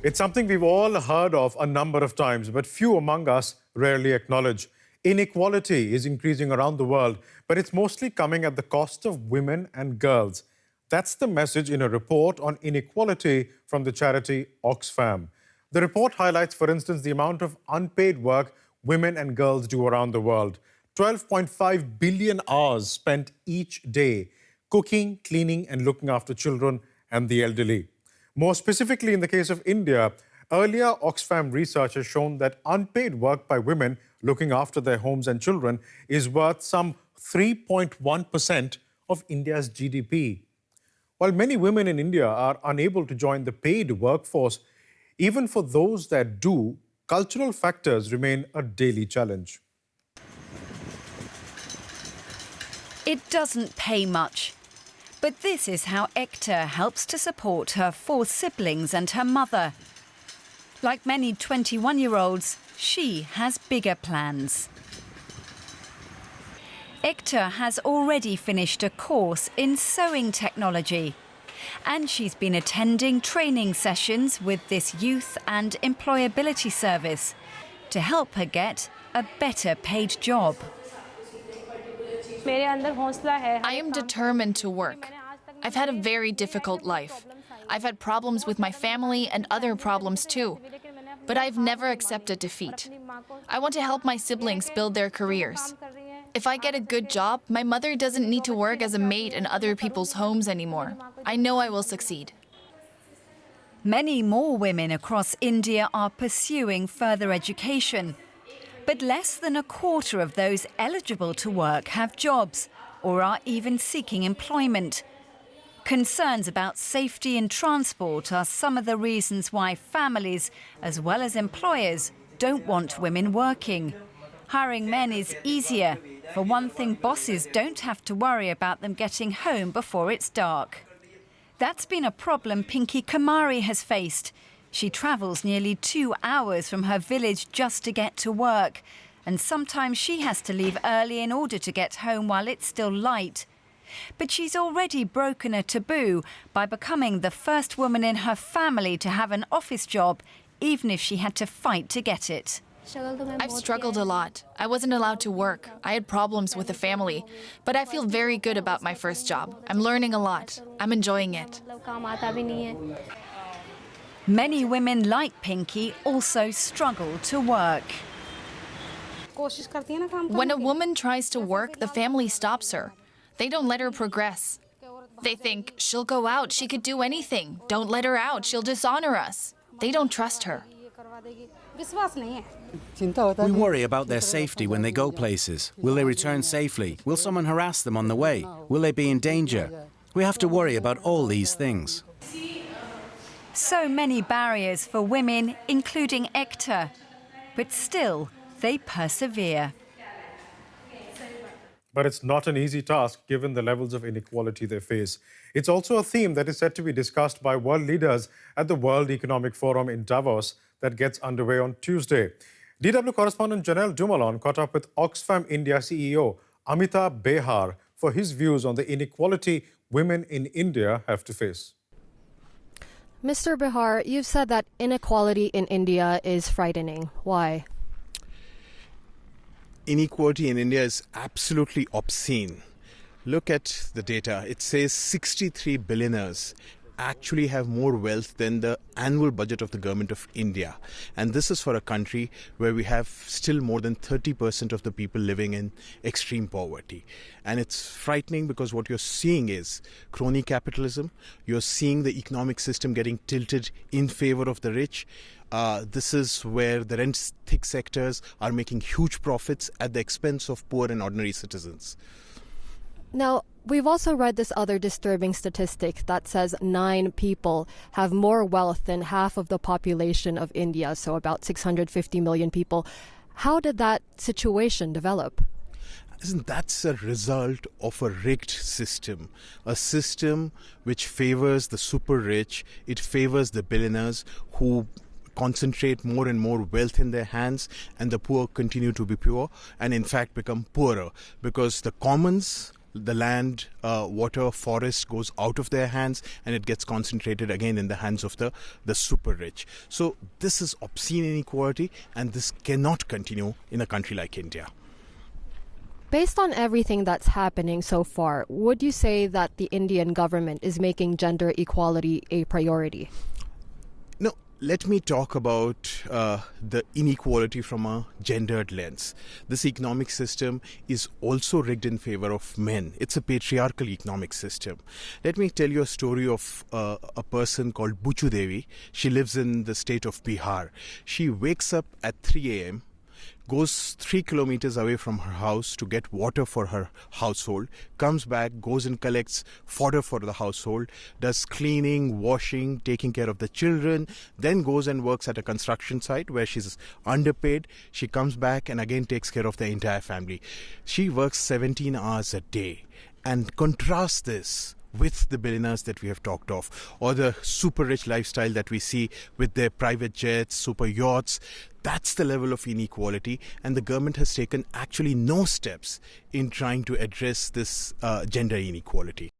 It's something we've all heard of a number of times, but few among us rarely acknowledge. Inequality is increasing around the world, but it's mostly coming at the cost of women and girls. That's the message in a report on inequality from the charity Oxfam. The report highlights, for instance, the amount of unpaid work women and girls do around the world. 12.5 billion hours spent each day cooking, cleaning and looking after children and the elderly. More specifically, in the case of India, earlier Oxfam research has shown that unpaid work by women looking after their homes and children is worth some 3.1% of India's GDP. While many women in India are unable to join the paid workforce, even for those that do, cultural factors remain a daily challenge. It doesn't pay much. But this is how Ekta helps to support her 4 siblings and her mother. Like many 21-year-olds, she has bigger plans. Ekta has already finished a course in sewing technology. And she's been attending training sessions with this youth and employability service to help her get a better paid job. I am determined to work. I've had a very difficult life. I've had problems with my family and other problems too. But I've never accepted defeat. I want to help my siblings build their careers. If I get a good job, my mother doesn't need to work as a maid in other people's homes anymore. I know I will succeed. Many more women across India are pursuing further education. But less than a quarter of those eligible to work have jobs or are even seeking employment. Concerns about safety in transport are some of the reasons why families, as well as employers, don't want women working. Hiring men is easier. For one thing, bosses don't have to worry about them getting home before it's dark. That's been a problem Pinky Kumari has faced. She travels nearly 2 hours from her village just to get to work. And sometimes she has to leave early in order to get home while it's still light. But she's already broken a taboo by becoming the first woman in her family to have an office job, even if she had to fight to get it. I've struggled a lot. I wasn't allowed to work. I had problems with the family. But I feel very good about my first job. I'm learning a lot. I'm enjoying it. Many women like Pinky also struggle to work. When a woman tries to work, the family stops her. They don't let her progress. They think, she'll go out, she could do anything. Don't let her out, she'll dishonor us. They don't trust her. We worry about their safety when they go places. Will they return safely? Will someone harass them on the way? Will they be in danger? We have to worry about all these things. So many barriers for women, including Ekta. But still, they persevere. But it's not an easy task given the levels of inequality they face. It's also a theme that is set to be discussed by world leaders at the World Economic Forum in Davos that gets underway on Tuesday. DW correspondent Janelle Dumoulin caught up with Oxfam India CEO Amitabh Behar for his views on the inequality women in India have to face. Mr. Behar, you've said that inequality in India is frightening. Why? Inequality in India is absolutely obscene. Look at the data. It says 63 billionaires actually have more wealth than the annual budget of the government of India. And this is for a country where we have still more than 30% of the people living in extreme poverty. And it's frightening because what you're seeing is crony capitalism. You're seeing the economic system getting tilted in favor of the rich. This is where the rent-thick sectors are making huge profits at the expense of poor and ordinary citizens. Now, we've also read this other disturbing statistic that says 9 people have more wealth than half of the population of India, so about 650 million people. How did that situation develop? Isn't that a result of a rigged system? A system which favors the super rich, it favors the billionaires who concentrate more and more wealth in their hands, and the poor continue to be poor and in fact become poorer because the commons the land, water, forest goes out of their hands and it gets concentrated again in the hands of the super rich. So this is obscene inequality, and this cannot continue in a country like India. Based on everything that's happening so far, would you say that the Indian government is making gender equality a priority? No, let me talk about the inequality from a gendered lens. This economic system is also rigged in favor of men. It's a patriarchal economic system. Let me tell you a story of a person called Buchu Devi. She lives in the state of Behar. She wakes up at 3 a.m., goes 3 kilometers away from her house to get water for her household, comes back, goes and collects fodder for the household, does cleaning, washing, taking care of the children, then goes and works at a construction site where she's underpaid. She comes back and again takes care of the entire family. She works 17 hours a day. And contrast this with the billionaires that we have talked of, or the super rich lifestyle that we see with their private jets, super yachts. That's the level of inequality, and the government has taken actually no steps in trying to address this gender inequality.